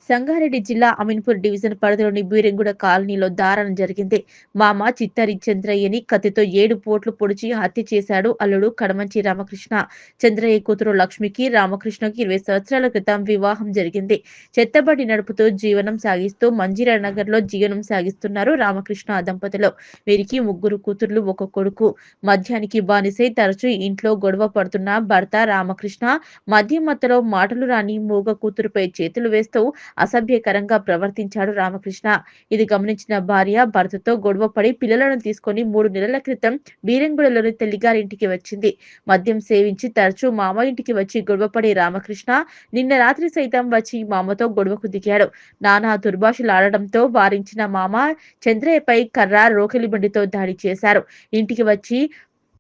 సంగారెడ్డి జిల్లా అమీన్పూర్ డివిజన్ పరిధిలోని బీరెంగూడ కాలనీలో దారుణం జరిగింది. మామ చిత్తరి చంద్రయ్యని కత్తితో 7 పోట్లు పొడిచి హత్య చేశాడు అల్లుడు కడమంచి రామకృష్ణ. చంద్రయ్య కూతురు లక్ష్మికి రామకృష్ణకి 20 సంవత్సరాల క్రితం వివాహం జరిగింది. చెత్తబడి నడుపుతూ జీవనం సాగిస్తూ మంజీరా నగర్ లో జీవనం సాగిస్తున్నారు రామకృష్ణ దంపతులు. వీరికి 3 కూతుర్లు 1 కొడుకు. మద్యానికి బానిసై తరచూ ఇంట్లో గొడవ పడుతున్న భర్త రామకృష్ణ మద్యం మత్తులో మాటలు రాని మూగ కూతురుపై చేతులు వేస్తూ అసభ్యకరంగా ప్రవర్తించాడు రామకృష్ణ. ఇది గమనించిన భార్య భర్తతో గొడవపడి పిల్లలను తీసుకొని 3 నెలల క్రితం బీరంగూడలోని తల్లిగారింటికి వచ్చింది. మద్యం సేవించి తరచూ మామ ఇంటికి వచ్చి గొడవపడే రామకృష్ణ నిన్న రాత్రి సైతం వచ్చి మామతో గొడవకు దిగాడు. నానా దుర్భాషలాడడంతో వారించిన మామ చంద్రయ్యపై కర్ర, రోకలి బండితో దాడి చేశారు. ఇంటికి వచ్చి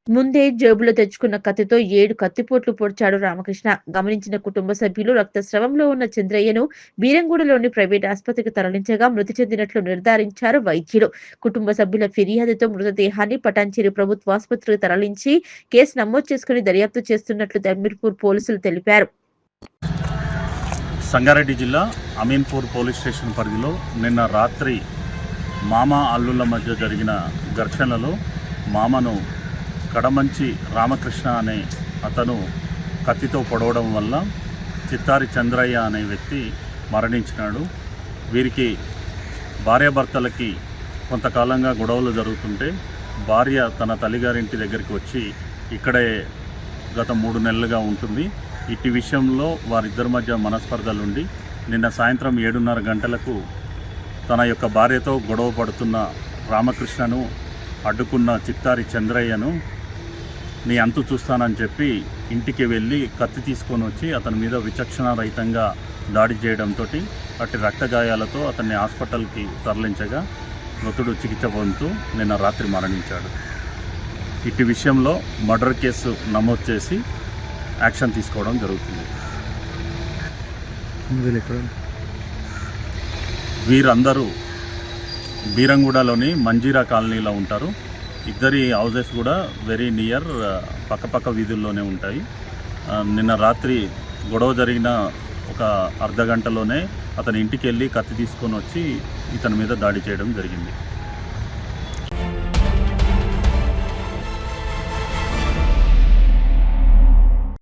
ముందే జేబులో తెచ్చుకున్న కత్తితో 7 కత్తిపోట్లు పొడిచాడు రామకృష్ణ. గమనించిన కుటుంబ సభ్యులు రక్తస్రావంలో ఉన్న చంద్రయ్యను బీరంగూడలోని ప్రైవేట్ ఆసుపత్రికి తరలించగా మృతి చెందినట్లు నిర్ధారించారు వైద్యులు. కుటుంబ సభ్యుల ఫిర్యాదుతో మృతదేహాన్ని పటాన్చేరు ప్రభుత్వ ఆసుపత్రికి తరలించి కేసు నమోదు చేసుకుని దర్యాప్తు చేస్తున్నట్లు అమీన్పూర్ పోలీసులు తెలిపారు. సంగారెడ్డి జిల్లా అమీన్పూర్ పోలీస్ స్టేషన్ పరిధిలో నిన్న రాత్రి మామ అల్లుల మధ్య జరిగిన ఘర్షణలో మామను కడమంచి రామకృష్ణ అనే అతను కత్తితో పొడవడం వల్ల చిత్తారి చంద్రయ్య అనే వ్యక్తి మరణించినాడు. వీరికి భార్యాభర్తలకి కొంతకాలంగా గొడవలు జరుగుతుంటే భార్య తన తల్లిగారింటి దగ్గరికి వచ్చి ఇక్కడే గత 3 నెలలుగా ఉంటుంది. ఇట్టి విషయంలో వారిద్దరి మధ్య మనస్పర్ధలుండి నిన్న సాయంత్రం 7:30 గంటలకు తన యొక్క భార్యతో గొడవ పడుతున్న రామకృష్ణను అడ్డుకున్న చిత్తారి చంద్రయ్యను నీ అంతు చూస్తానని చెప్పి ఇంటికి వెళ్ళి కత్తి తీసుకొని వచ్చి అతని మీద విచక్షణారహితంగా దాడి చేయడంతో అట్టి రక్తగాయాలతో అతన్ని హాస్పిటల్కి తరలించగా మృతుడు చికిత్స పొందుతూ నిన్న రాత్రి మరణించాడు. ఇట్టి విషయంలో మర్డర్ కేసు నమోదు చేసి యాక్షన్ తీసుకోవడం జరుగుతుంది. వీరందరూ బీరంగూడలోని మంజీరా కాలనీలో ఉంటారు. ఇద్దరి హౌజెస్ కూడా వెరీ నియర్, పక్కపక్క వీధుల్లోనే ఉంటాయి. నిన్న రాత్రి గొడవ జరిగిన ఒక అర్ధ గంటలోనే అతని ఇంటికి వెళ్ళి కత్తి తీసుకొని వచ్చి ఇతని మీద దాడి చేయడం జరిగింది.